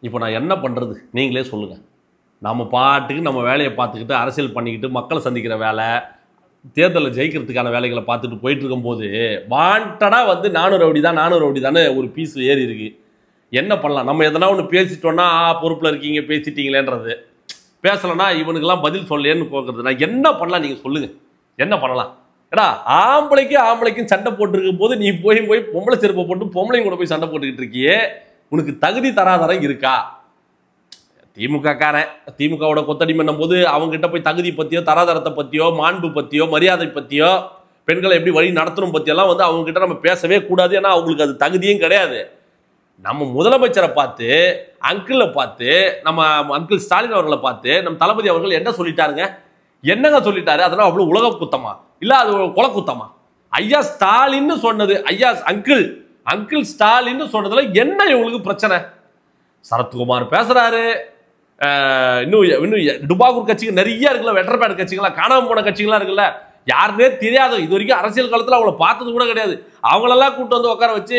இப்போ நான் என்ன பண்ணுறது நீங்களே சொல்லுங்கள். நம்ம பாட்டுக்கு நம்ம வேலையை பார்த்துக்கிட்டு அரசியல் பண்ணிக்கிட்டு மக்களை சந்திக்கிற வேலை, தேர்தலில் ஜெயிக்கிறதுக்கான வேலைகளை பார்த்துட்டு போயிட்டு இருக்கும்போது வாண்டடாக வந்து 400 ரவுடி தானே ஒரு பீஸ் ஏறி இருக்கு. என்ன பண்ணலாம்? நம்ம எதனா ஒன்று பேசிட்டோன்னா பொறுப்பில் இருக்கீங்க பேசிட்டீங்களேன்றது, பேசலைன்னா இவனுக்கெல்லாம் பதில் சொல்லேன்னு போக்குறது. நான் என்ன பண்ணலாம் நீங்கள் சொல்லுங்கள், என்ன பண்ணலாம்? ஏடா ஆம்பளைக்கும் சண்டை போட்டுருக்கும் போது நீ போய் பொம்பளை செருப்பை போட்டு பொம்பளையும் கூட போய் சண்டை போட்டுக்கிட்டு இருக்கியே, உனக்கு தகுதி தராதரம் இருக்கா? திமுகவோட கொத்தடிமை போது அவங்ககிட்ட போய் தகுதி பற்றியோ தராதரத்தை பற்றியோ மாண்பு பற்றியோ மரியாதை பற்றியோ பெண்களை எப்படி வழி நடத்தணும் பற்றியெல்லாம் வந்து அவங்ககிட்ட நம்ம பேசவே கூடாது. ஏன்னா அவங்களுக்கு அது தகுதியும் கிடையாது. நம்ம முதலமைச்சரை பார்த்து, அங்கிளை பார்த்து, நம்ம அங்கிள் ஸ்டாலின் அவர்களை பார்த்து நம்ம தளபதி அவர்கள் என்ன சொல்லிட்டாருங்க? என்னங்க சொல்லிட்டாரு? அதெல்லாம் அவ்வளோ உலக குத்தமா இல்லை, அது கொலை குத்தமா? ஐயா ஸ்டாலின்னு சொன்னது, ஐயா அங்கிள் ஸ்டாலின்னு சொன்னதுல என்ன இவங்களுக்கு பிரச்சனை? சரத்குமார் பேசுறாரு, இன்னும் டுபாகூர் கட்சிகள் நிறைய இருக்குல்ல, வெட்டர்பேட் கட்சிகள்லாம், காணாம போன கட்சிகள்லாம் இருக்குல்ல, யாருன்னே தெரியாது, இது வரைக்கும் அரசியல் காலத்தில் அவங்கள பார்த்தது கூட கிடையாது. அவங்களெல்லாம் கூட்டு வந்து உட்கார வச்சு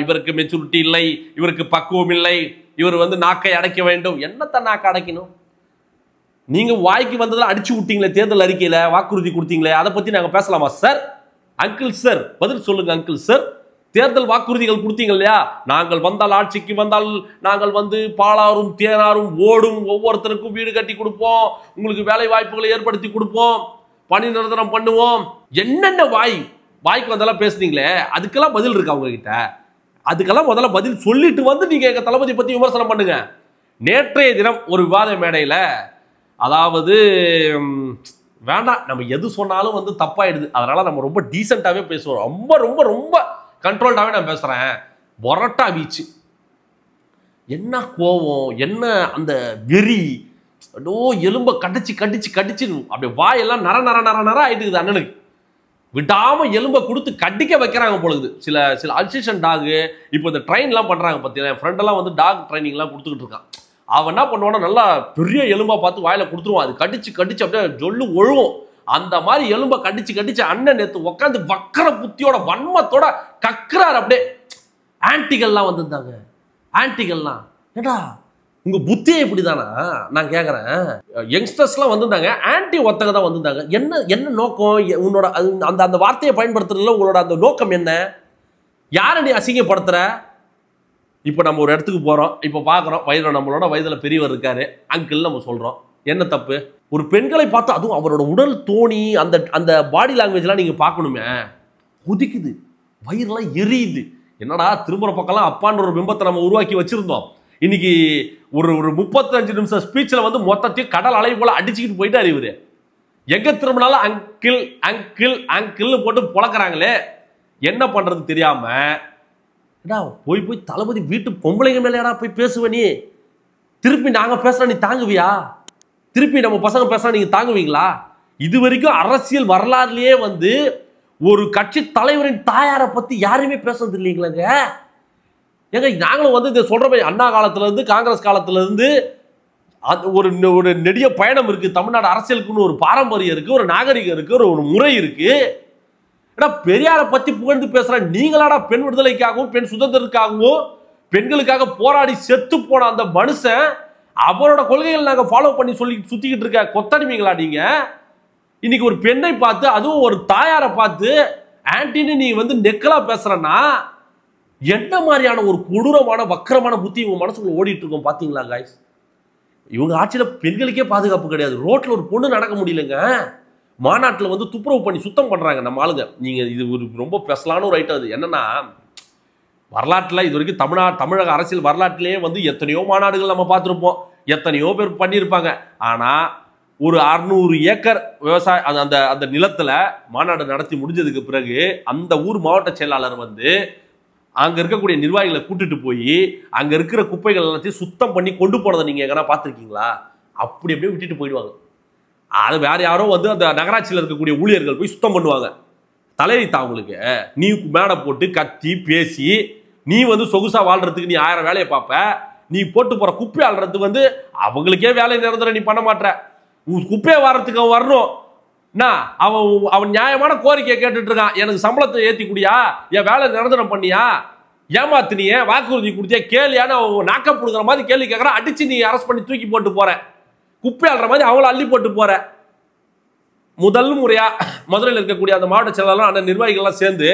இவருக்கு மெச்சூரிட்டி இல்லை, இவருக்கு பக்குவம் இல்லை, இவர் வந்து நாக்கை அடைக்க வேண்டும். என்னத்த நாக்கை அடைக்கணும்? நீங்க வாய்க்கு வந்ததில் அடிச்சு விட்டீங்களே தேர்தல் அறிக்கையில, வாக்குறுதி கொடுத்தீங்களே, அதை பத்தி நாங்க பேசலாமா சார்? அங்கிள் சார் பதில் சொல்லுங்க. அங்கிள் சார், தேர்தல் வாக்குறுதிகள் கொடுத்தீங்க இல்லையா? நாங்கள் வந்தால், ஆட்சிக்கு வந்தால் நாங்கள் வந்து பாலாரும் தேனாரும் ஓடும், ஒவ்வொருத்தருக்கும் வீடு கட்டி கொடுப்போம், உங்களுக்கு வேலை வாய்ப்புகளை ஏற்படுத்தி கொடுப்போம், பணி நிரந்தரம் பண்ணுவோம். என்னென்ன வாய்க்கு வந்தாலும் பேசுனீங்களே, அதுக்கெல்லாம் பதில் இருக்கா உங்ககிட்ட? அதுக்கெல்லாம் முதல்ல பதில் சொல்லிட்டு வந்து நீங்க எங்க தளபதி பத்தி விமர்சனம் பண்ணுங்க. நேற்றைய தினம் ஒரு விவாத மேடையில், அதாவது வேண்டாம், நம்ம எது சொன்னாலும் வந்து தப்பாயிடுது, அதனால நம்ம ரொம்ப டீசெண்டாவே பேசுவோம், ரொம்ப ரொம்ப ரொம்ப கண்ட்ரோல்டாவே நான் பேசுறேன். பொரட்டா வீச்சு, என்ன கோவம், என்ன அந்த வெறி, எலும்ப கடிச்சு அப்படியே வாயெல்லாம் நர நர நர நர ஆயிட்டு அண்ணனுக்கு. விடாம எலும்பை கொடுத்து கடிக்க வைக்கிறாங்க பொழுது. சில அல்சேஷன் டாகு இப்போ இந்த ட்ரெயின்லாம் பண்றாங்க பார்த்தீங்கன்னா, என் ஃப்ரெண்டெல்லாம் வந்து டாக் ட்ரைனிங்லாம் கொடுத்துக்கிட்டு இருக்கான். அவன் என்ன பண்ணுவான்னா, நல்லா பெரிய எலும்பா பார்த்து வாயில கொடுத்துருவான். அது கடிச்சு அப்படியே ஜொல்லு ஒழுவும். அந்த மாதிரி எலும்பை கடிச்சு அண்ணன் நேத்து உட்காந்து வக்கர புத்தியோட வன்மத்தோட கக்குறாரு. அப்படியே ஆன்டிகள்லாம் வந்திருந்தாங்க. ஆன்டிகள்லாம் ஏடா உங்க புத்தியே இப்படிதானா நான் கேட்கறேன். யங்ஸ்டர்ஸ்லாம் வந்திருந்தாங்க, ஆன்டி ஒத்தங்க தான் வந்திருந்தாங்க. என்ன நோக்கம்? உன்னோட அந்த வார்த்தையை பயன்படுத்துறதுல உங்களோட அந்த நோக்கம் என்ன? யாரை நீ அசிங்கப்படுத்துற? இப்போ நம்ம ஒரு இடத்துக்கு போறோம், இப்போ பார்க்குறோம், நம்மளோட வயதில் பெரியவர் இருக்காரு, அங்கிள் நம்ம சொல்றோம். என்ன தப்பு? ஒரு பெண்களை பார்த்து, அதுவும் அவரோட உடல் தோணி அந்த பாடி லாங்குவேஜ்லாம் நீங்க பார்க்கணுமே. கொதிக்குது, வயிறுலாம் எரியுது. என்னடா திரும்புற பக்கம்லாம் அப்பான்ற ஒரு பிம்பத்தை நம்ம உருவாக்கி வச்சிருந்தோம். இன்னைக்கு ஒரு 35 நிமிஷம் ஸ்பீச்சில் வந்து மொத்தத்தையும் கடல் அலை போல அடிச்சுக்கிட்டு போயிட்டாரு இவரு. எங்க திரும்பினாலும் அங்கிள் அங்கிள் அங்கிள்னு போட்டு பொழக்கிறாங்களே, என்ன பண்றது தெரியாம போய் தளபதி வீட்டு பொம்பளைங்க மேலேடா போய் பேசுவ நீ? திருப்பி நாங்க பேசுறோம் நீ தாங்குவியா? திருப்பி நம்ம பசங்க பேசுறா நீங்க தாங்குவீங்களா? இது வரைக்கும் அரசியல் வரலாறுலயே வந்து ஒரு கட்சி தலைவரின் தாயாரை பத்தி யாருமே பேசுறது இல்லைங்களாங்க. ஏங்க நாங்களும் வந்து இதை சொல்றோமே, அண்ணா காலத்துல இருந்து காங்கிரஸ் காலத்துல இருந்து ஒரு நெடிய பயணம் இருக்கு. தமிழ்நாடு அரசியலுக்குன்னு ஒரு பாரம்பரியம் இருக்கு, ஒரு நாகரிகம் இருக்கு, ஒரு முறை இருக்கு. பெரியாரை பத்தி புகழ்ந்து பேசுற நீங்களாடா பெண் விடுதலைக்காகவும் பெண் சுதந்திரத்துக்காகவும் பெண்களுக்காக போராடி செத்து போன அந்த மனுஷன், அவரோட கொள்கைகள் நாங்க ஃபாலோ பண்ணி சொல்லி சுத்திக்கிட்டு இருக்க கொத்தடிமைங்களா நீங்க? இன்னைக்கு ஒரு பெண்ணை பார்த்து, அதுவும் ஒரு தாயாரை பார்த்து ஆன்டின்னு நீ வந்து நெக்கலா பேசுறன்னா, என்ன மாதிரியான ஒரு கொடூரமான வக்கரமான புத்தி உங்க மனசுக்குள்ள ஓடிட்டு இருக்கோம் பாத்தீங்களா காய்ஸ்? இவங்க ஆட்சியில பெண்களுக்கே பாதுகாப்பு கிடையாது. ரோட்ல ஒரு பொண்ணு நடக்க முடியலங்க. மாநாட்டில் வந்து துப்புரவு பண்ணி சுத்தம் பண்றாங்க நம்ம ஆளுங்க. நீங்க இது ஒரு ரொம்ப பெசலான ஒரு ஐட்டம். அது என்னன்னா, வரலாற்றில் இது வரைக்கும் தமிழக அரசியல் வரலாற்றிலேயே வந்து எத்தனையோ மாநாடுகள் நம்ம பார்த்துருப்போம், எத்தனையோ பேர் பண்ணியிருப்பாங்க. ஆனா ஒரு 600 ஏக்கர் விவசாய அந்த நிலத்துல மாநாடு நடத்தி முடிஞ்சதுக்கு பிறகு அந்த ஊர் மாவட்ட செயலாளர் வந்து அங்க இருக்கக்கூடிய நிர்வாகிகளை கூட்டிட்டு போய் அங்க இருக்கிற குப்பைகள் எல்லாத்தையும் சுத்தம் பண்ணி கொண்டு போனதை நீங்க எங்கன்னா பார்த்துருக்கீங்களா? அப்படி அப்படியே விட்டுட்டு போயிடுவாங்க. அது வேற யாரோ வந்து அந்த நகராட்சியில் இருக்கக்கூடிய ஊழியர்கள் போய் சுத்தம் பண்ணுவாங்க. தலையெழுத்தா அவங்களுக்கு? நீ மேடை போட்டு கத்தி பேசி நீ வந்து சொகுசா வாழ்றதுக்கு நீ 1000 வேலையை பார்ப்ப. நீ போட்டு போற குப்பை ஆள்றதுக்கு வந்து அவங்களுக்கே வேலை நிரந்தரம் நீ பண்ண மாட்ட. குப்பையை வாரத்துக்கு அவன் வரணும். அவன் நியாயமான கோரிக்கையை கேட்டுட்டு இருக்கான், எனக்கு சம்பளத்தை ஏத்தி குடியா, என் வேலை நிரந்தரம் பண்ணியா, ஏமாத்தினிய வாக்குறுதி கொடுத்தியா கேளியான நாக்க புடுங்குற மாதிரி கேள்வி கேட்கற, அடிச்சு நீ அரெஸ்ட் பண்ணி தூக்கி போட்டு போற, குப்பை ஆடுற மாதிரி அவங்கள அள்ளி போட்டு போற. முதல் முறையா மதுரையில் இருக்கக்கூடிய அந்த மாவட்ட செயலாளர் அந்த நிர்வாகிகள்லாம் சேர்ந்து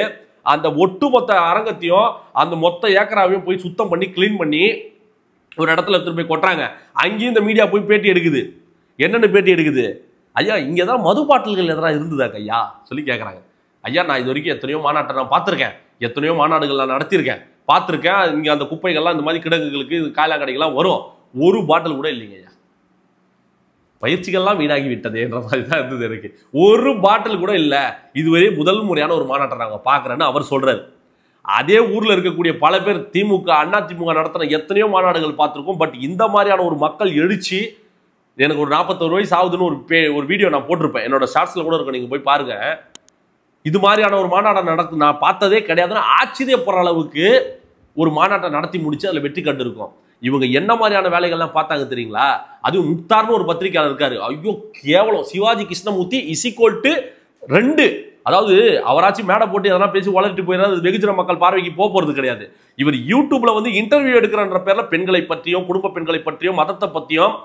அந்த ஒட்டுமொத்த அரங்கத்தையும் அந்த மொத்த ஏக்கராவையும் போய் சுத்தம் பண்ணி கிளீன் பண்ணி ஒரு இடத்துல எடுத்துட்டு போய் கொட்டுறாங்க. அங்கேயும் இந்த மீடியா போய் பேட்டி எடுக்குது. என்னென்னு பேட்டி எடுக்குது? ஐயா இங்கே தான் மது பாட்டில்கள் எதனா இருந்ததாக்க ஐயா சொல்லி கேட்குறாங்க. ஐயா நான் இது வரைக்கும் எத்தனையோ மாநாட்டை நான் பார்த்துருக்கேன், எத்தனையோ மாநாடுகள் நான் நடத்தியிருக்கேன், பார்த்துருக்கேன். இங்கே அந்த குப்பைகள்லாம் இந்த மாதிரி கிடங்குகளுக்கு காயலா கடைகள்லாம் வரும், ஒரு பாட்டில் கூட இல்லைங்க ஐயா. பயிற்சிகள்லாம் வீணாகி விட்டது என்ற மாதிரி தான் இருந்தது எனக்கு. ஒரு பாட்டில் கூட இல்லை. இதுவரை முதல் முறையான ஒரு மாநாட்டை நாங்கள் பார்க்குறேன்னு அவர் சொல்றாரு. அதே ஊரில் இருக்கக்கூடிய பல பேர் திமுக அண்ணா திமுக நடத்தின எத்தனையோ மாநாடுகள் பார்த்துருக்கோம். பட் இந்த மாதிரியான ஒரு மக்கள் எழுச்சி, எனக்கு ஒரு 41 வயசு ஆகுதுன்னு ஒரு வீடியோ நான் போட்டிருப்பேன், என்னோட ஷார்ட்ஸில் கூட இருக்கும், நீங்கள் போய் பாருங்க. இது மாதிரியான ஒரு மாநாட்டை நான் பார்த்ததே கிடையாதுன்னு ஆச்சரியப்படுற அளவுக்கு ஒரு மாநாட்டை நடத்தி முடிச்சு அதில் வெற்றி கண்டு இருக்கும். இவங்க என்ன மாதிரியான வேலைகள்லாம் பார்த்தாங்க தெரியுங்களா? அதுவும் முக்தார்னு ஒரு பத்திரிகையாளர் இருக்காரு. ஐயோ கேவலம், சிவாஜி கிருஷ்ணமூர்த்தி =2. அதாவது அவராச்சும் மேடை போட்டு எதனா பேசி வளர்த்து போயிடாது, வெகுஜன மக்கள் பார்வைக்கு போறது கிடையாது. இவர் யூடியூப்ல வந்து இன்டர்வியூ எடுக்கிறன்ற பேர்ல பெண்களை பற்றியும் குடும்ப பெண்களை பற்றியும் மதத்தை பற்றியும்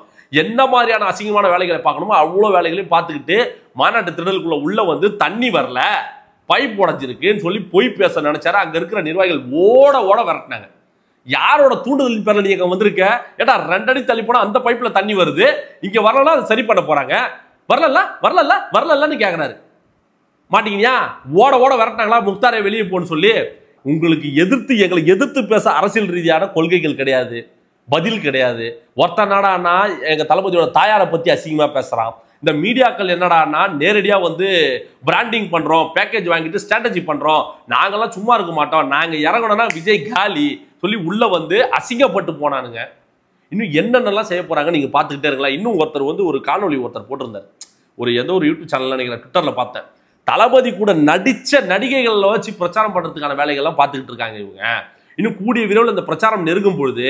என்ன மாதிரியான அசிங்கமான வேலைகளை பார்க்கணுமோ அவ்வளோ வேலைகளையும் பார்த்துக்கிட்டு மாநாட்டு திடலுக்குள்ள உள்ள வந்து தண்ணி வரல, பைப் உடஞ்சிருக்குன்னு சொல்லி பொய் பேச நினைச்சாரு. அங்க இருக்கிற நிர்வாகிகள் ஓட ஓட விரட்டினாங்க. யாரோட தூண்டுதல் பேர்ல நீங்க வந்திருக்க? ஏடா 2 அடி தள்ளி போனா அந்த பைப்ல தண்ணி வருது, இங்க வரலன்னா அதை சரி பண்ண போறாங்க, வரலன்னு கேக்குறாரு. மாட்டீங்கயா? ஓட ஓட விரட்டினாங்களா முக்தாரை வெளியே போன்னு சொல்லி. உங்களுக்கு எங்களை எதிர்த்து பேச அரசியல் ரீதியான கொள்கைகள் கிடையாது, பதில் கிடையாது. ஒருத்த நாடானா எங்க தளபதியோட தாயாரை பத்தி அசிங்கமா பேசுறான். இந்த மீடியாக்கள் என்னடான்னா நேரடியா வந்து பிராண்டிங் பண்றோம், பேக்கேஜ் வாங்கிட்டு ஸ்ட்ராட்டஜி பண்றோம், நாங்கெல்லாம் சும்மா இருக்க மாட்டோம், நாங்க இறங்கணும்னா விஜய் காலி சொல்லி உள்ள வந்து அசிங்கப்பட்டு போனானுங்க. இன்னும் என்னென்னலாம் செய்ய போறாங்க நீங்க பார்த்துக்கிட்டே இருக்கலாம். இன்னும் ஒருத்தர் வந்து ஒரு காணொலி போட்டிருந்தார், ஏதோ ஒரு யூடியூப் சேனல் நினைக்கிறேன், ட்விட்டர்ல பார்த்தேன். தளபதி கூட நடிச்ச நடிகைகளை வச்சு பிரச்சாரம் பண்றதுக்கான வேலைகள்லாம் பார்த்துக்கிட்டு இருக்காங்க இவங்க. இன்னும் கூடிய விரைவில் இந்த பிரச்சாரம் நெருங்கும் பொழுது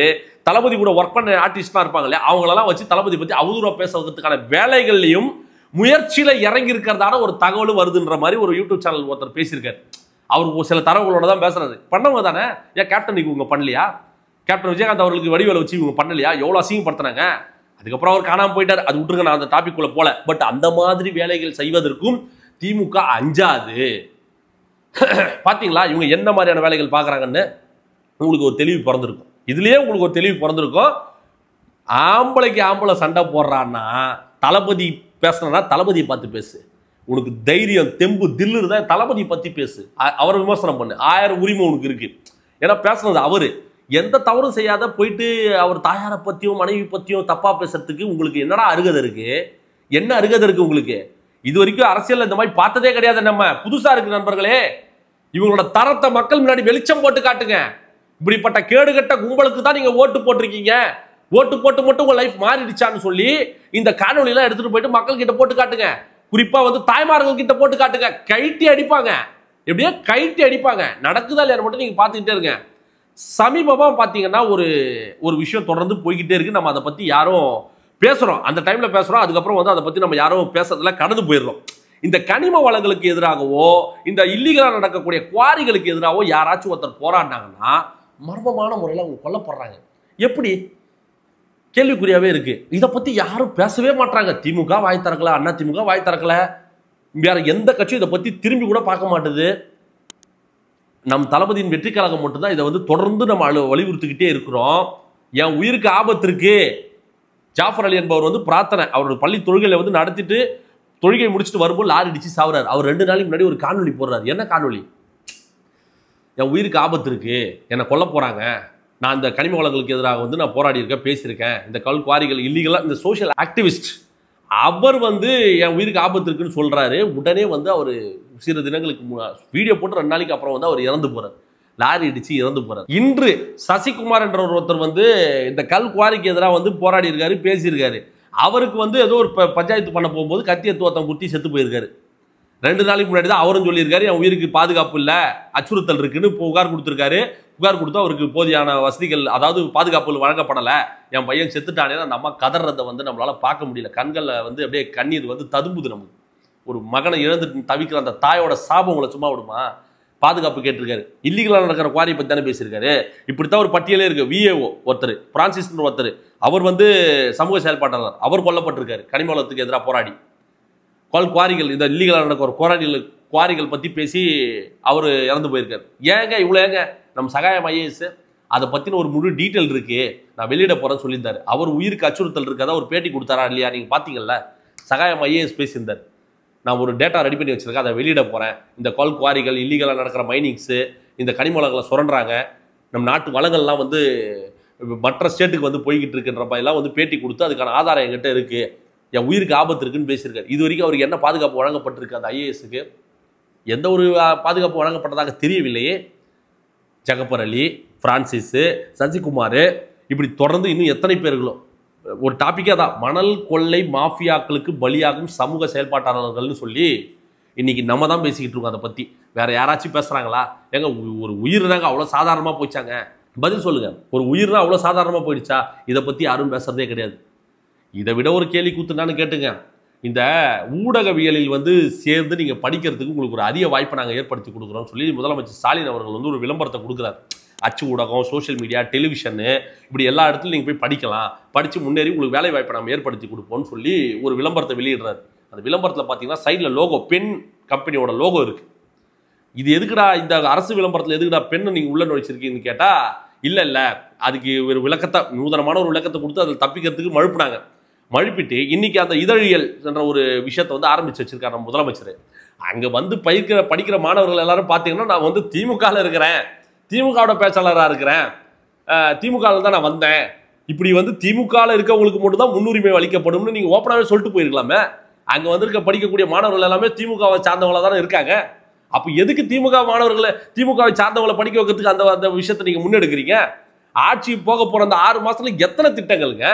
தளபதி கூட ஒர்க் பண்ண ஆர்டிஸ்ட்லாம் இருப்பாங்க இல்லையா, அவங்களெல்லாம் வச்சு தளபதி பத்தி அவதூறா பேசுறதுக்கான வேலைகள்லையும் முயற்சியில இறங்கி இருக்கிறதான ஒரு தகவலும் வருதுன்ற மாதிரி ஒரு யூடியூப் சேனல் ஒருத்தர் பேசியிருக்காரு. அவருக்கு சில தரவுகளோட தான் பேசுறது. பண்ணவங்க தானே. ஏன் கேப்டன் இவங்க பண்ணலையா? கேப்டன் விஜயகாந்த் அவர்களுக்கு வடிவேலை வச்சு இவங்க பண்ணலையா? எவ்வளவு அசிங்கப்படுத்தினாங்க. அதுக்கப்புறம் அவர் காணாம போயிட்டார். அது விட்டுருங்க, நான் அந்த டாபிக் குள்ள போல. பட் அந்த மாதிரி வேலைகள் செய்வதற்கும் திமுக அஞ்சாது. பாத்தீங்களா இவங்க என்ன மாதிரியான வேலைகள் பாக்குறாங்கன்னு உங்களுக்கு ஒரு தெளிவு பிறந்திருக்கும். இதுலயே உங்களுக்கு ஒரு தெளிவு பிறந்திருக்கும். ஆம்பளைக்கு ஆம்பளை சண்டை போடுறான்னா தளபதி பேசுனா தளபதியை பார்த்து பேசு. உனக்கு தைரியம் தெம்பு தில்லு இருந்தா தளபதி பத்தி பேசு, அவரை விமர்சனம் பண்ணு, 1000 உரிமை உனக்கு இருக்கு. ஏன்னா பேசுனது அவரு. எந்த தவறும் செய்யாத போயிட்டு அவர் தாயாரை பத்தியும் மனைவி பத்தியும் தப்பா பேசுறதுக்கு உங்களுக்கு என்னடா அருகதை இருக்கு? என்ன அருகதை இருக்கு உங்களுக்கு? இது வரைக்கும் அரசியல் இந்த மாதிரி பார்த்ததே கிடையாது. நம்ம புதுசா இருக்கு நண்பர்களே. இவங்களோட தரத்தை மக்கள் முன்னாடி வெளிச்சம் போட்டு காட்டுங்க. இப்படிப்பட்ட கேடுகட்ட கும்பலுக்கு தான் நீங்க ஓட்டு போட்டிருக்கீங்க. ஓட்டு போட்டு மட்டும் உங்க லைஃப் மாறிடுச்சான்னு சொல்லி இந்த காணொலி எல்லாம் எடுத்துட்டு போயிட்டு மக்கள் கிட்ட போட்டு காட்டுங்க. குறிப்பா வந்து தாய்மார்கள் கிட்ட போட்டு காட்டுங்க. கைட்டி அடிப்பாங்க, எப்படியே கைட்டி அடிப்பாங்க. நடக்குதா இல்லையா மட்டும் நீங்க பார்த்துக்கிட்டே இருங்க. சமீபமா பாத்தீங்கன்னா ஒரு விஷயம் தொடர்ந்து போய்கிட்டே இருக்கு. நம்ம அதை பத்தி யாரும் பேசுறோம், அந்த டைம்ல பேசுறோம், அதுக்கப்புறம் வந்து அதை பத்தி நம்ம யாரும் பேசுறதுல கடந்து போயிடுறோம். இந்த கனிம வளங்களுக்கு எதிராகவோ இந்த இல்லீகலா நடக்கக்கூடிய குவாரிகளுக்கு எதிராகவோ யாராச்சும் ஒருத்தர் போராடினாங்கன்னா மர்மமான முறையில் அவங்க கொல்லப்படுறாங்க. எப்படி? கேள்விக்குறியாவே இருக்கு. இதை பத்தி யாரும் பேசவே மாட்டாங்க. திமுக வாய் திறக்கல, அண்ணா திமுக வாய் திறக்கல, வேற எந்த கட்சியும் இதை பத்தி திரும்பி கூட பார்க்க மாட்டுது. நம் தளபதியின் வெற்றி கழகம் மட்டும்தான் இதை வந்து தொடர்ந்து நம்ம வலியுறுத்திக்கிட்டே இருக்கிறோம். என் உயிருக்கு ஆபத்து இருக்கு. ஜாஃபர் அலி என்பவர் வந்து பிரார்த்தனை, அவரோட பள்ளி தொழுகையில வந்து நடத்திட்டு தொழுகை முடிச்சுட்டு வரும்போது லாரி அடிச்சு சாவுறாரு. அவர் 2 நாளைக்கு முன்னாடி ஒரு காணொலி போடுறாரு. என்ன காணொலி? என் உயிருக்கு ஆபத்து இருக்கு, என்னை கொல்ல போறாங்க, நான் இந்த கனிம வளங்களுக்கு எதிராக வந்து நான் போராடி இருக்கேன், பேசியிருக்கேன், இந்த கல் குவாரிகள் இல்லீகலா, இந்த சோசியல் ஆக்டிவிஸ்ட் அவர் வந்து என் உயிருக்கு ஆபத்து இருக்குன்னு சொல்றாரு. உடனே வந்து அவர் சில தினங்களுக்கு வீடியோ போட்டு 2 நாளைக்கு அப்புறம் வந்து அவர் இறந்து போறார். லாரி அடிச்சு இறந்து போறார். இன்று சசிகுமார் என்ற ஒருத்தர் வந்து இந்த கல் குவாரிக்கு எதிராக வந்து போராடி இருக்காரு, பேசியிருக்காரு. அவருக்கு வந்து ஏதோ ஒரு பஞ்சாயத்து பண்ண போகும்போது கத்திய தோத்தம் குத்தி செத்து போயிருக்காரு. 2 நாளைக்கு முன்னாடி தான் அவரும் சொல்லியிருக்காரு என் உயிருக்கு பாதுகாப்பு இல்லை, அச்சுறுத்தல் இருக்குன்னு புகார் கொடுத்துருக்காரு. புகார் கொடுத்தா அவருக்கு போதியான வசதிகள், அதாவது பாதுகாப்புகள் வழங்கப்படலை, என் பையன் செத்துட்டானே அந்த அம்மா கதறதை வந்து நம்மளால பார்க்க முடியல. கண்களில் வந்து அப்படியே கண்ணீர் வந்து ததும்புது. நமக்கு ஒரு மகனை இழந்து தவிக்கிற அந்த தாயோட சாபம் உங்களை சும்மா விடுமா? பாதுகாப்பு கேட்டிருக்காரு. இல்லீகலா நடக்கிற குவாரி பத்தி தானே பேசியிருக்காரு. இப்படித்தான் ஒரு பட்டியலே இருக்கு. விஏஓ ஒருத்தர், பிரான்சிஸ் ஒருத்தர், அவர் வந்து சமூக செயல்பாட்டாளர், அவர் கொல்லப்பட்டிருக்காரு கனிம வளத்துக்கு எதிராக போராடி. குவாரிகள், இந்த இல்லீகலா நடக்கிற குவாரிகள் பத்தி பேசி அவர் இறந்து போயிருக்காரு. ஏங்க இவ்வளோ ஏங்க நம்ம சகாயம் ஐஏஎஸ் அதை பத்தின ஒரு முழு டீட்டெயில் இருக்கு, நான் வெளியிட போறேன்னு சொல்லியிருந்தாரு. அவர் உயிருக்கு அச்சுறுத்தல் இருக்காதா ஒரு பேட்டி கொடுத்தாரா இல்லையா? நீங்க பாத்தீங்கல்ல, சகாயம் ஐஏஎஸ் பேசியிருந்தார். நான் ஒரு டேட்டா ரெடி பண்ணி வச்சிருக்கேன், அதை வெளியிட போறேன். இந்த குவாரிகள், இல்லீகலாக நடக்கிற மைனிங்ஸு, இந்த கனிம வளங்களை சுரண்டுறாங்க, நம்ம நாட்டு வளங்கள்லாம் வந்து மற்ற ஸ்டேட்டுக்கு வந்து போய்கிட்டு இருக்குன்ற மாதிரிலாம் வந்து பேட்டி கொடுத்து அதுக்கான ஆதாரம் என்கிட்ட இருக்கு, என் உயிருக்கு ஆபத்து இருக்குன்னு பேசியிருக்காரு. இது வரைக்கும் அவருக்கு என்ன பாதுகாப்பு வழங்கப்பட்டிருக்கு? அந்த ஐஏஎஸ்க்கு எந்த ஒரு பாதுகாப்பு வழங்கப்பட்டதாக தெரியவில்லையே. ஜகபர் அலி, பிரான்சிஸ், சசிகுமார், இப்படி தொடர்ந்து இன்னும் எத்தனை பேர்களும். ஒரு டாப்பிக்கே தான், மணல் கொள்ளை மாஃபியாக்களுக்கு பலியாகும் சமூக செயல்பாட்டாளர்கள்னு சொல்லி இன்னைக்கு நம்ம தான் பேசிக்கிட்டு இருக்கோம். அதை பற்றி வேற யாராச்சும் பேசுகிறாங்களா? ஏங்க ஒரு உயிர் தாங்க அவ்வளோ சாதாரணமாக போயிச்சாங்க? பதில் சொல்லுங்க. ஒரு உயிர் தான் அவ்வளோ சாதாரணமாக போயிடுச்சா? இதை பற்றி யாரும் பேசுறதே கிடையாது. இதை விட ஒரு கேலி கூத்துனான்னு கேட்டுங்க, இந்த ஊடகவியலில் வந்து சேர்ந்து நீங்கள் படிக்கிறதுக்கு உங்களுக்கு ஒரு அரிய வாய்ப்பை நாங்கள் ஏற்படுத்தி கொடுக்குறோம்னு சொல்லி முதலமைச்சர் ஸ்டாலின் அவர்கள் வந்து ஒரு விளம்பரத்தை கொடுக்குறாரு. அச்சு ஊடகம், சோஷியல் மீடியா, டெலிவிஷனு, இப்படி எல்லா இடத்துலையும் நீங்கள் போய் படிக்கலாம், படித்து முன்னேறி உங்களுக்கு வேலை வாய்ப்பை நம்ம ஏற்படுத்தி கொடுப்போம்னு சொல்லி ஒரு விளம்பரத்தை வெளியிடுறாரு. அந்த விளம்பரத்தில் பார்த்தீங்கன்னா சைடில் லோகோ, பெண் கம்பெனியோட லோகோ இருக்குது. இது எதுக்குடா இந்த அரசு விளம்பரத்தில் எதுக்குடா பெண்ணை நீங்கள் உள்ள நுழைச்சிருக்கீங்கன்னு கேட்டால், இல்லை அதுக்கு ஒரு விளக்கத்தை, நூதனமான ஒரு விளக்கத்தை கொடுத்து அதில் தப்பிக்கிறதுக்கு மழுப்புனாங்க. மழுப்பிட்டு இன்னைக்கு அந்த இதழியல் என்ற ஒரு விஷயத்தை வந்து ஆரம்பிச்சு வச்சிருக்காரு நம்ம முதலமைச்சர். அங்கே வந்து படிக்கிற மாணவர்கள் எல்லாரும் பார்த்தீங்கன்னா, நான் வந்து திமுகவில் இருக்கிறேன், திமுகவோட பேச்சாளராக இருக்கிறேன், திமுகவில் தான் நான் வந்தேன், இப்படி வந்து திமுகவில் இருக்கவங்களுக்கு மட்டும் தான் முன்னுரிமை அளிக்கப்படும்னு நீங்கள் ஓப்பனாகவே சொல்லிட்டு போயிருக்கலாமே. அங்கே வந்திருக்க படிக்கக்கூடிய மாணவர்கள் எல்லாமே திமுகவை சார்ந்தவங்களாக தானே இருக்காங்க. அப்போ எதுக்கு திமுக மாணவர்களை, திமுகவை சார்ந்தவங்களை படிக்க வைக்கிறதுக்கு அந்த விஷயத்தை நீங்கள் முன்னெடுக்கிறீங்க? ஆட்சி போக போகிற அந்த 6 மாதத்துல எத்தனை திட்டங்கள்ங்க?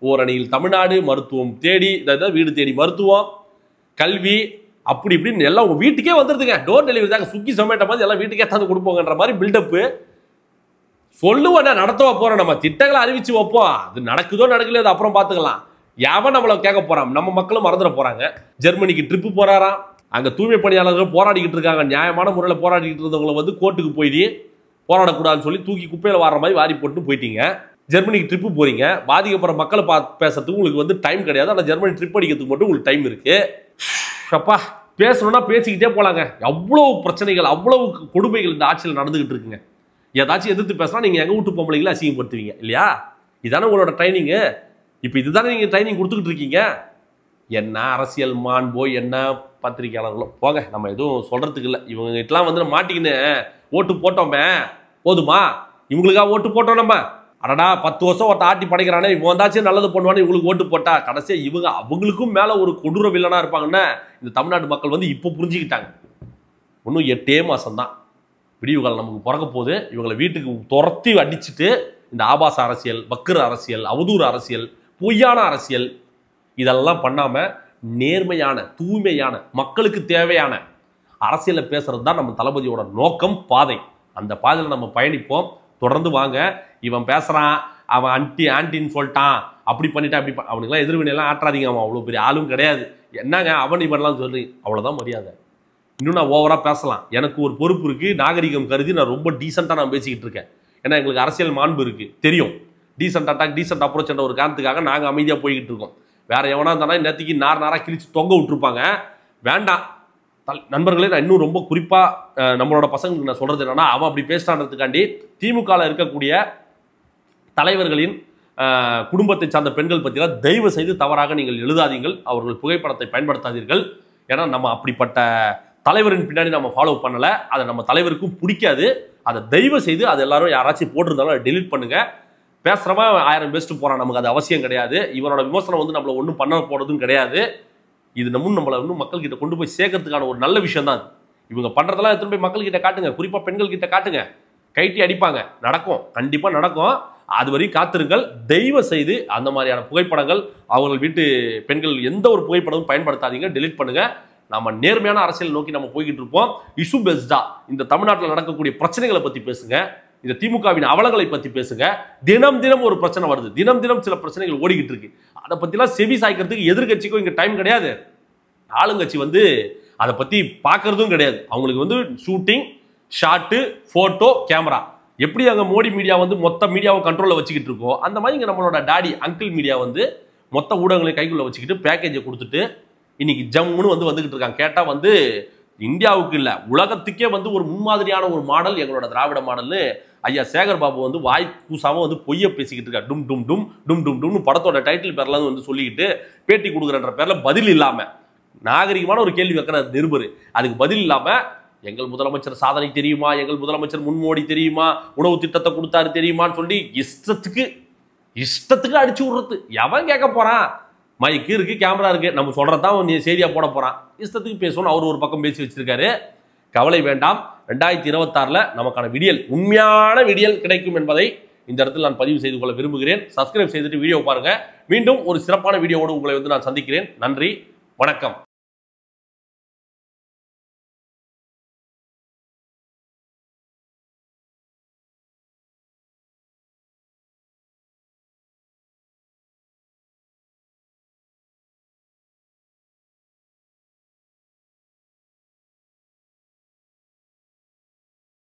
ஓரணியில் தமிழ்நாடு, மருத்துவம் தேடி, வீடு தேடி மருத்துவம், கல்வி, அப்படி இப்படின்னு எல்லாம் உங்க வீட்டுக்கே வந்துருதுங்க. டோர் டெலிவரி தாங்க, ஸ்விக்கி ஜொமேட்டோ மாதிரி எல்லாம் வீட்டுக்கே தந்து கொடுப்போங்கன்ற மாதிரி பில்டப்பு சொல்லுவோம். நடத்தவா போறோம், நம்ம திட்டங்களை அறிவிச்சு வைப்போம், அது நடக்குதோ நடக்கலையோ அது அப்புறம் பார்த்துக்கலாம். எவன் நம்மளை கேட்க போறான்? நம்ம மக்களும் மறந்துட போறாங்க. ஜெர்மனிக்கு ட்ரிப்பு போறாராம், அங்க தூய்மை பணியாளர்கள் போராடிக்கிட்டு இருக்காங்க. நியாயமான முறையில் போராடிக்கிட்டு இருந்தவங்களை வந்து கோர்ட்டுக்கு போயிட்டு போராடக்கூடாதுன்னு சொல்லி தூக்கி குப்பையில் வாடுற மாதிரி வாரி போட்டு போயிட்டீங்க. ஜெர்மனிக்கு ட்ரிப்பு போறீங்க, பாதிக்கப்படுற மக்களை பேசுறதுக்கு உங்களுக்கு வந்து டைம் கிடையாது. ஆனால் ஜெர்மனி ட்ரிப் அடிக்கிறதுக்கு மட்டும் உங்களுக்கு டைம் இருக்கு. அப்பா பேசணும்னா பேசிக்கிட்டே போலாங்க. அவ்வளவு பிரச்சனைகள், அவ்வளவு கொடுமைகள் இந்த ஆட்சியில் நடந்துகிட்டு இருக்குங்க. ஏதாச்சும் எதிர்த்து பேசினா நீங்க எங்க வீட்டு பொம்பளைங்களை அசிங்கப்படுத்துவீங்க இல்லையா? இதானே உங்களோட ட்ரைனிங்கு. இப்போ இதுதானே நீங்க ட்ரைனிங் கொடுத்துக்கிட்டு இருக்கீங்க. என்ன அரசியல் மாண்போ, என்ன பத்திரிகையாளர்களோ போங்க, நம்ம எதுவும் சொல்றதுக்கு இல்லை. இவங்க கிட்டலாம் வந்து மாட்டிக்கின்னு ஓட்டு போட்டோமே போதுமா? இவங்களுக்காக ஓட்டு போட்டோம் நம்ம. அடடா 10 வருஷம் ஒருத்த ஆட்டி படைக்கிறானே, இவன் வந்தாச்சும் நல்லது பண்ணுவானே, இவங்களுக்கு ஓட்டு போட்டா கடைசியா இவங்க அவங்களுக்கும் மேல ஒரு கொடூர வில்லனா இருப்பாங்கன்னு இந்த தமிழ்நாட்டு மக்கள் வந்து இப்போ புரிஞ்சுக்கிட்டாங்க. இன்னும் 8 மாசம் தான் விடிவு காலம் நமக்கு பிறக்க போகுது. இவங்களை வீட்டுக்கு துரத்தி அடிச்சுட்டு இந்த ஆபாச அரசியல், வக்கிர அரசியல், அவதூறு அரசியல், பொய்யான அரசியல் இதெல்லாம் பண்ணாம நேர்மையான, தூய்மையான, மக்களுக்கு தேவையான அரசியலை பேசுறது தான் நம்ம தளபதியோட நோக்கம், பாதை. அந்த பாதையில் நம்ம பயணிப்போம். தொடர்ந்து வாங்க. இவன் பேசுறான், அவன் ஆன்டின்னு சொல்லிட்டான், அப்படி பண்ணிட்டான், அப்படி அவனுக்குலாம் எதிர்வினையெல்லாம் ஆற்றாதீங்க. அவன் அவ்வளோ பெரிய ஆளும் கிடையாது. என்னங்க அவன் இவன்லாம் சொல்லி, அவ்வளோதான் மரியாதை. இன்னும் நான் ஓவராக பேசலாம், எனக்கு ஒரு பொறுப்பு இருக்குது, நாகரிகம் கருதி நான் ரொம்ப டீசெண்டாக நான் பேசிக்கிட்டு இருக்கேன். ஏன்னா எங்களுக்கு அரசியல் மாண்பு இருக்குது, தெரியும். டீசென்ட் அட்டாக், டீசென்ட் அப்ரோச் என்ற ஒரு காரணத்துக்காக நாங்கள் அமைதியாக போய்கிட்டு இருக்கோம். வேற எவனா இருந்தாலும் நேற்றுக்கு நாராக கிழிச்சு தொங்க விட்டுருப்பாங்க. வேண்டாம் நண்பர்களே, நான் இன்னும் ரொம்ப குறிப்பாக நம்மளோட பசங்களுக்கு நான் சொல்கிறது என்னன்னா, அவன் அப்படி பேசுறான்றதுக்காண்டி திமுகவில் இருக்கக்கூடிய தலைவர்களின் குடும்பத்தை சார்ந்த பெண்கள் பற்றிலாம் தயவு செய்து தவறாக நீங்கள் எழுதாதீர்கள், அவர்கள் புகைப்படத்தை பயன்படுத்தாதீர்கள். ஏன்னா நம்ம அப்படிப்பட்ட தலைவரின் பின்னாடி நம்ம ஃபாலோ பண்ணலை, அதை நம்ம தலைவருக்கும் பிடிக்காது. அதை தயவு செய்து அது எல்லாரும் யாராச்சும் போட்டிருந்தாலும் அதை டெலிட் பண்ணுங்க. பேசுகிறவன் 1000 பேசிட்டு போகிறான், நமக்கு அது அவசியம் கிடையாது. இவனோட விமர்சனம் வந்து நம்மளை ஒன்றும் பண்ண போகிறதும் கிடையாது. இது நம்மளை இன்னும் மக்கள்கிட்ட கொண்டு போய் சேர்க்கறதுக்கான ஒரு நல்ல விஷயம் தான். இவங்க பண்ணுறதெல்லாம் எடுத்துகிட்டு போய் மக்கள்கிட்ட காட்டுங்க, குறிப்பாக பெண்கள் கிட்ட காட்டுங்க. கைட்டி அடிப்பாங்க, நடக்கும், கண்டிப்பாக நடக்கும். அது வரையும் காத்திருங்கள். தயவு செய்து அந்த மாதிரியான புகைப்படங்கள், அவர்கள் வீட்டு பெண்கள் எந்த ஒரு புகைப்படமும் பயன்படுத்தாதீங்க, டெலிட் பண்ணுங்க. நம்ம நேர்மையான அரசியல் நோக்கி நம்ம போய்கிட்டு இருப்போம். இஷ்யூ பேஸ்டா இந்த தமிழ்நாட்டில் நடக்கக்கூடிய பிரச்சனைகளை பற்றி பேசுங்க, இந்த திமுகவின் அவலங்களை பற்றி பேசுங்க. தினம் தினம் ஒரு பிரச்சனை வருது, தினம் தினம் சில பிரச்சனைகள் ஓடிக்கிட்டு இருக்கு. அதை பற்றிலாம் செவி சாய்க்கிறதுக்கு எதிர்கட்சிக்கும் இங்கே டைம் கிடையாது. ஆளுங்கட்சி வந்து அதை பற்றி பார்க்கறதும் கிடையாது. அவங்களுக்கு வந்து ஷூட்டிங், ஷாட்டு, போட்டோ, கேமரா. எப்படி அங்க மோடி மீடியா வந்து மொத்த மீடியாவை கண்ட்ரோல்ல வச்சுக்கிட்டு இருக்கோ அந்த மாதிரி இங்க நம்மளோட டாடி அங்கிள் மீடியா வந்து மொத்த ஊடகங்களை கைக்குள்ள வச்சுக்கிட்டு பேக்கேஜை கொடுத்துட்டு இன்னைக்கு ஜம்முன்னு வந்துகிட்டு இருக்காங்க. கேட்டா வந்து இந்தியாவுக்கு இல்ல உலகத்துக்கே வந்து ஒரு முன்மாதிரியான ஒரு மாடல் எங்களோட திராவிட மாடல்னு ஐயா சேகர் பாபு வந்து வாய் கூசாம வந்து பொய்ய பேசிக்கிட்டு இருக்காரு. டும் டும் டும் டும் டும் டும்னு படத்தோட டைட்டில் பேர்ல வந்து சொல்லிக்கிட்டு பேட்டி கொடுக்குறன்ற பேர்ல பதில் இல்லாம நாகரிகமான ஒரு கேள்வி வைக்கிறார் நிருபர். அதுக்கு பதில் இல்லாம எங்கள் முதலமைச்சர் சாதனை தெரியுமா, எங்கள் முதலமைச்சர் முன்மோடி தெரியுமா, உணவு திட்டத்தை கொடுத்தாரு தெரியுமான்னு சொல்லி இஷ்டத்துக்கு அடிச்சு விடுறது. எவன் கேட்க போறான்? மைக்கு இருக்கு, கேமரா இருக்கு, நம்ம சொல்றதான் செய்தியா போட போறான். இஷ்டத்துக்கு பேசணும். அவர் ஒரு பக்கம் பேசி வச்சிருக்காரு. கவலை வேண்டாம். 2026 நமக்கான விடியல், உண்மையான விடியல் கிடைக்கும் என்பதை இந்த இடத்தில் நான் பதிவு செய்து கொள்ள விரும்புகிறேன். சப்ஸ்கிரைப் செய்துட்டு வீடியோ பாருங்க. மீண்டும் ஒரு சிறப்பான வீடியோவோடு உங்களை வந்து நான் சந்திக்கிறேன். நன்றி, வணக்கம்.